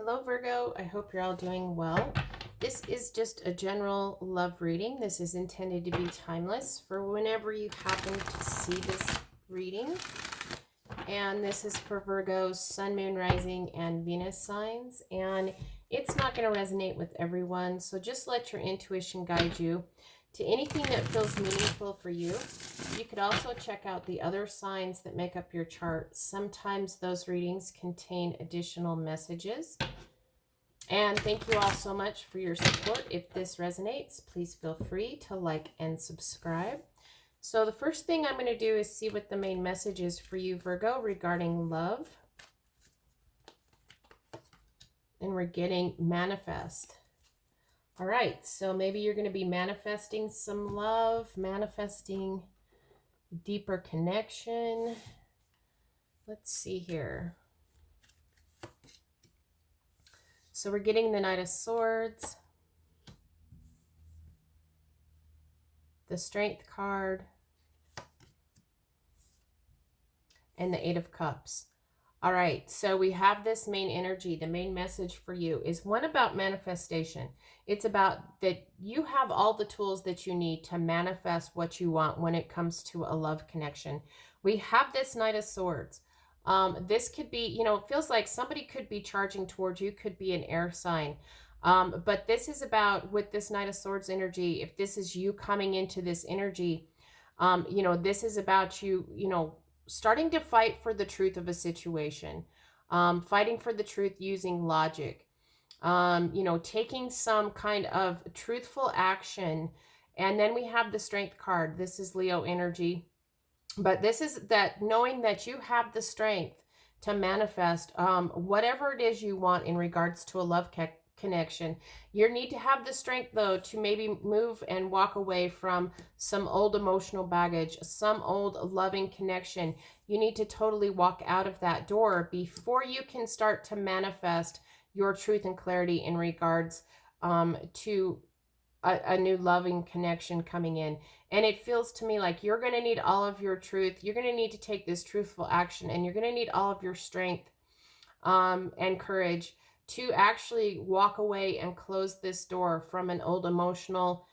Hello, Virgo. I hope you're all doing well. This is just a general love reading. This is intended to be timeless for whenever you happen to see this reading. And this is for Virgo's Sun, Moon, Rising, and Venus signs. And it's not going to resonate with everyone, so just let your intuition guide you to anything that feels meaningful for you. You could also check out the other signs that make up your chart. Sometimes those readings contain additional messages. And thank you all so much for your support. If this resonates, please feel free to like and subscribe. So the first thing I'm going to do is see what the main message is for you, Virgo, regarding love. And we're getting manifest. All right, so maybe you're going to be manifesting some love, manifesting deeper connection. Let's see here. So we're getting the Knight of Swords, the Strength card, and the Eight of Cups. All right, so we have this main energy. The main message for you is one about manifestation. It's about that you have all the tools that you need to manifest what you want when it comes to a love connection. We have this Knight of Swords. This could be, it feels like somebody could be charging towards you, could be an air sign. But this is about, with this Knight of Swords energy, if this is you coming into this energy, this is about you, starting to fight for the truth of a situation, fighting for the truth using logic, taking some kind of truthful action. And then we have the Strength card. This is Leo energy. But this is that knowing that you have the strength to manifest whatever it is you want in regards to a love connection. You need to have the strength, though, to maybe move and walk away from some old emotional baggage, some old loving connection. You need to totally walk out of that door before you can start to manifest your truth and clarity in regards to a new loving connection coming in. And it feels to me like you're going to need all of your truth. You're going to need to take this truthful action, and you're going to need all of your strength and courage to actually walk away and close this door from an old emotional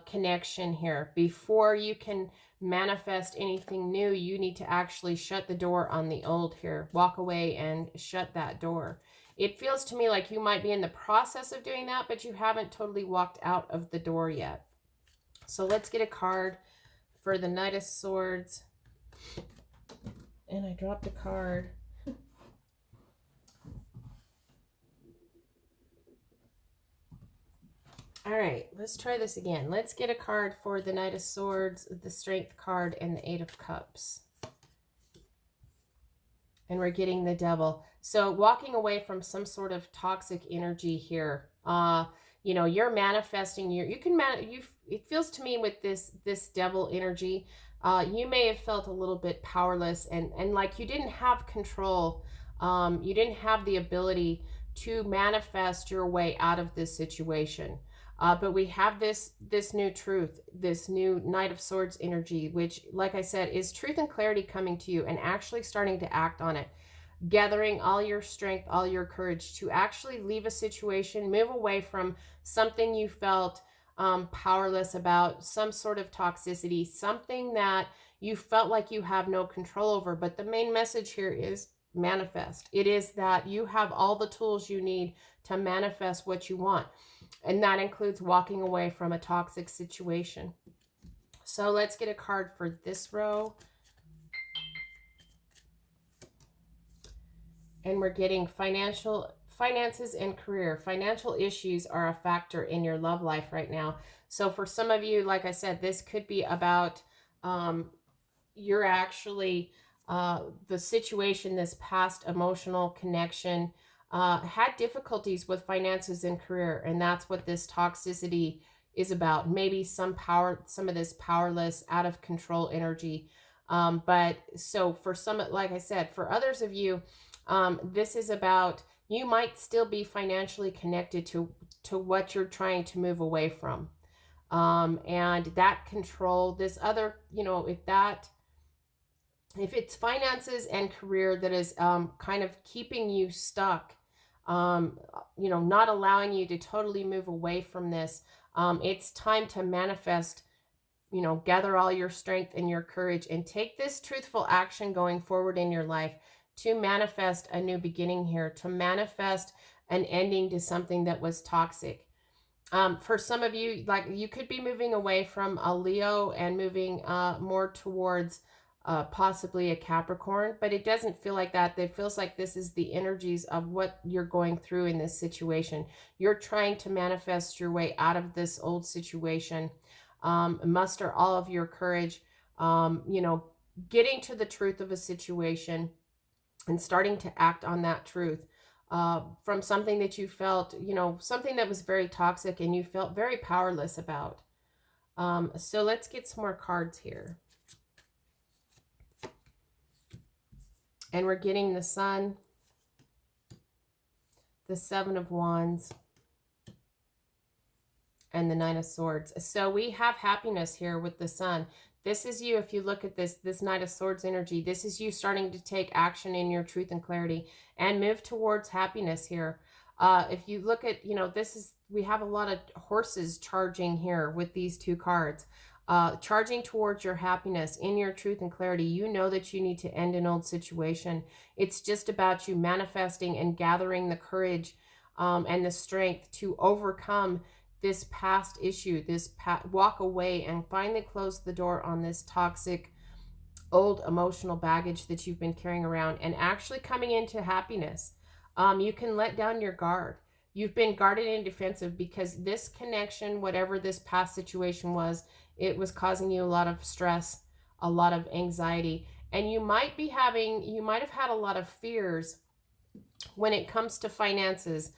connection here. Before you can manifest anything new, you need to actually shut the door on the old here. Walk away and shut that door. It feels to me like you might be in the process of doing that, but you haven't totally walked out of the door yet. So let's get a card for the Knight of Swords. And I dropped a card. All right, let's try this again. Let's get a card for the Knight of Swords, the Strength card, and the Eight of Cups. And we're getting the Devil. So walking away from some sort of toxic energy here. You're manifesting it feels to me with this Devil energy, you may have felt a little bit powerless and like you didn't have control. You didn't have the ability to manifest your way out of this situation. But we have this new truth, this new Knight of Swords energy, which, like I said, is truth and clarity coming to you and actually starting to act on it. Gathering all your strength, all your courage to actually leave a situation, move away from something you felt powerless about, some sort of toxicity, something that you felt like you have no control over. But the main message here is manifest. It is that you have all the tools you need to manifest what you want. And that includes walking away from a toxic situation. So let's get a card for this row. And we're getting finances and career. Financial issues are a factor in your love life right now. So for some of you, like I said, this could be about you're actually the situation, this past emotional connection had difficulties with finances and career, and that's what this toxicity is about. Maybe some of this powerless, out of control energy. But so for some, like I said, for others of you, this is about you might still be financially connected to what you're trying to move away from. And that control, this other, if it's finances and career that is kind of keeping you stuck not allowing you to totally move away from this. It's time to manifest, gather all your strength and your courage and take this truthful action going forward in your life to manifest a new beginning here, to manifest an ending to something that was toxic. For some of you, like, you could be moving away from a Leo and moving more towards possibly a Capricorn, but it doesn't feel like that. It feels like this is the energies of what you're going through in this situation. You're trying to manifest your way out of this old situation, muster all of your courage, getting to the truth of a situation and starting to act on that truth, from something that you felt, something that was very toxic and you felt very powerless about. So let's get some more cards here. And we're getting the Sun, the Seven of Wands, and the Nine of Swords. So we have happiness here with the Sun. This is you. If you look at this Knight of Swords energy, this is you starting to take action in your truth and clarity and move towards happiness here. If you look at, we have a lot of horses charging here with these two cards. Charging towards your happiness in your truth and clarity. You know that you need to end an old situation. It's just about you manifesting and gathering the courage and the strength to overcome this past issue, walk away and finally close the door on this toxic old emotional baggage that you've been carrying around and actually coming into happiness. You can let down your guard. You've been guarded and defensive because this connection, whatever this past situation was, it was causing you a lot of stress, a lot of anxiety, and you might have had a lot of fears when it comes to finances.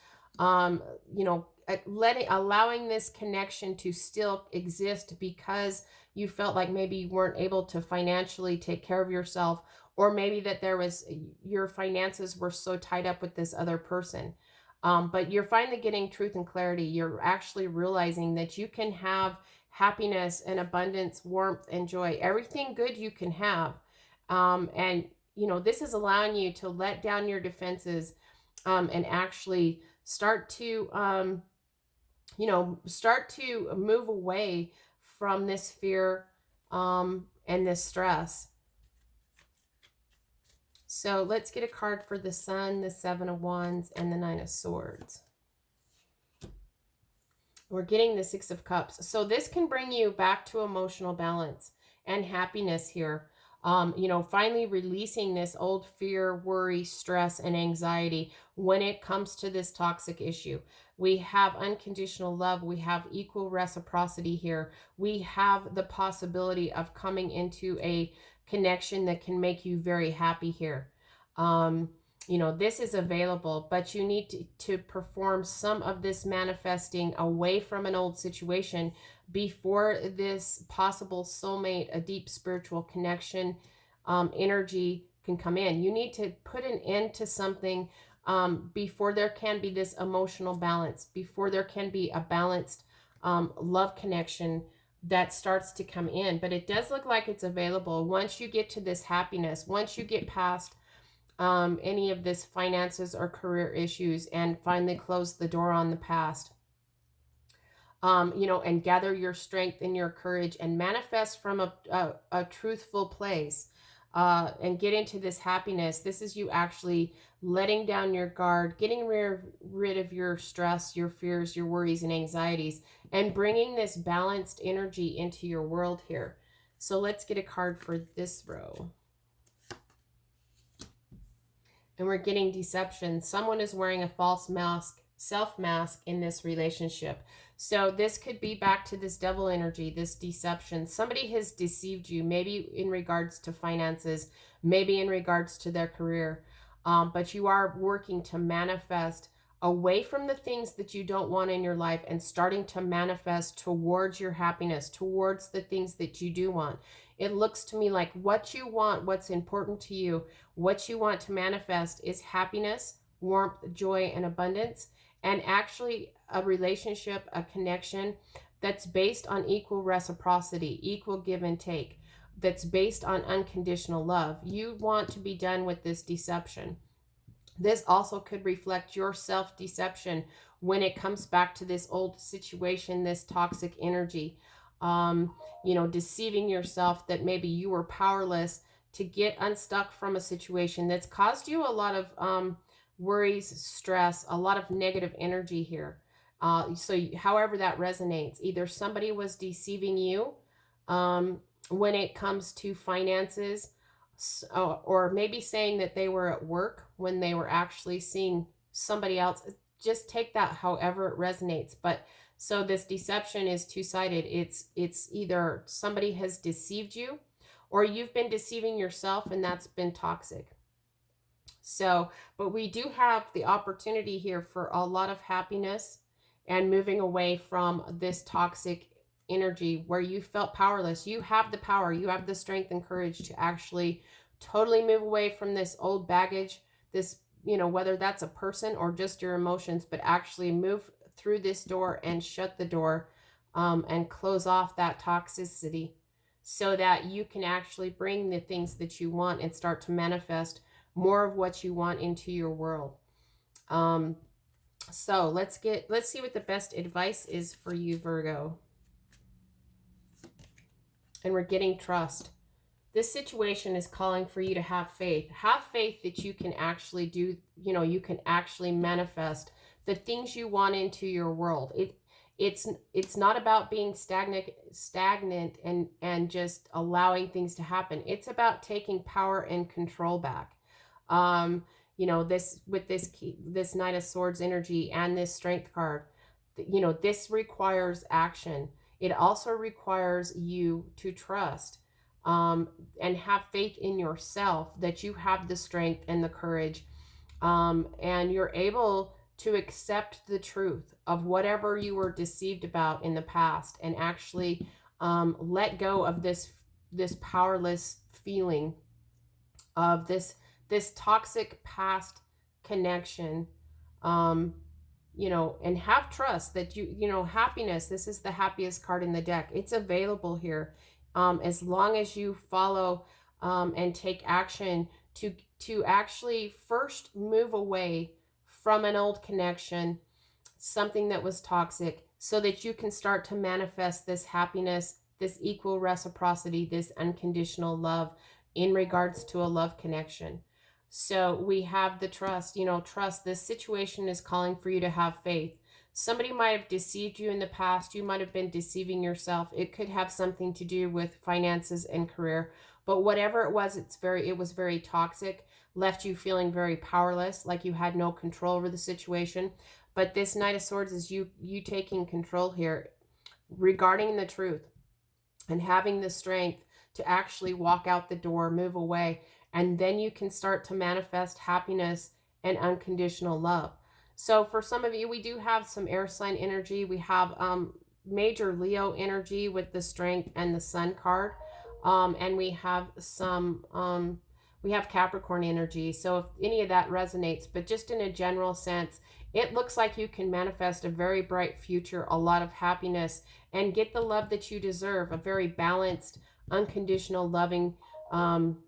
Allowing this connection to still exist because you felt like maybe you weren't able to financially take care of yourself, or maybe that your finances were so tied up with this other person. But you're finally getting truth and clarity. You're actually realizing that you can have happiness and abundance, warmth and joy, everything good you can have. And this is allowing you to let down your defenses, and actually start to move away from this fear and this stress. So let's get a card for the Sun, the Seven of Wands, and the Nine of Swords. We're getting the Six of Cups. So this can bring you back to emotional balance and happiness here. Finally releasing this old fear, worry, stress, and anxiety when it comes to this toxic issue. We have unconditional love. We have equal reciprocity here. We have the possibility of coming into a connection that can make you very happy here. This is available, but you need to perform some of this manifesting away from an old situation before this possible soulmate, a deep spiritual connection, energy can come in. You need to put an end to something before there can be this emotional balance, before there can be a balanced love connection that starts to come in. But it does look like it's available once you get to this happiness, once you get past any of this finances or career issues and finally close the door on the past. And gather your strength and your courage and manifest from a truthful place, and get into this happiness. This is you actually letting down your guard, getting rid of your stress, your fears, your worries, and anxieties, and bringing this balanced energy into your world here. So let's get a card for this row. And we're getting deception. Someone is wearing a false mask, self-mask in this relationship. So this could be back to this devil energy, this deception. Somebody has deceived you, maybe in regards to finances, maybe in regards to their career. But you are working to manifest away from the things that you don't want in your life and starting to manifest towards your happiness, towards the things that you do want. It looks to me like what you want, what's important to you, what you want to manifest is happiness, warmth, joy, and abundance, and actually a relationship, a connection that's based on equal reciprocity, equal give and take, that's based on unconditional love. You want to be done with this deception. This also could reflect your self-deception when it comes back to this old situation, this toxic energy. Deceiving yourself that maybe you were powerless to get unstuck from a situation that's caused you a lot of worries, stress, a lot of negative energy here. However that resonates, either somebody was deceiving you when it comes to finances, or maybe saying that they were at work when they were actually seeing somebody else. Just take that however it resonates. But so this deception is two-sided. It's either somebody has deceived you or you've been deceiving yourself, and that's been toxic. So, but we do have the opportunity here for a lot of happiness and moving away from this toxic energy where you felt powerless. You have the power, you have the strength and courage to actually totally move away from this old baggage, this, whether that's a person or just your emotions, but actually move through this door and shut the door, and close off that toxicity so that you can actually bring the things that you want and start to manifest more of what you want into your world. So let's see what the best advice is for you, Virgo. And we're getting trust. This situation is calling for you to have faith. Have faith that you can actually do, you can actually manifest the things you want into your world. It's not about being stagnant and just allowing things to happen. It's about taking power and control back. This with this Knight of Swords energy and this Strength card, this requires action. It also requires you to trust, and have faith in yourself that you have the strength and the courage, and you're able to accept the truth of whatever you were deceived about in the past, and actually let go of this powerless feeling of this toxic past connection, and have trust that happiness. This is the happiest card in the deck. It's available here, as long as you follow, and take action to actually first move away from an old connection, something that was toxic, so that you can start to manifest this happiness, this equal reciprocity, this unconditional love in regards to a love connection. So we have the trust, trust. This situation is calling for you to have faith. Somebody might have deceived you in the past. You might have been deceiving yourself. It could have something to do with finances and career. But whatever it was, it was very toxic, left you feeling very powerless, like you had no control over the situation. But this Knight of Swords is you taking control here regarding the truth and having the strength to actually walk out the door, move away, and then you can start to manifest happiness and unconditional love. So for some of you, we do have some air sign energy. We have major Leo energy with the Strength and the Sun card, and we have we have Capricorn energy. So if any of that resonates, but just in a general sense, it looks like you can manifest a very bright future, a lot of happiness, and get the love that you deserve, a very balanced, unconditional, loving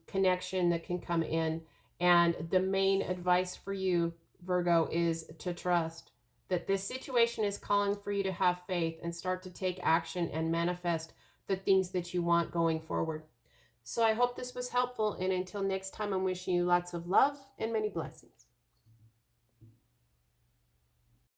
connection that can come in. And the main advice for you, Virgo, is to trust that this situation is calling for you to have faith and start to take action and manifest the things that you want going forward. So I hope this was helpful, and until next time, I'm wishing you lots of love and many blessings.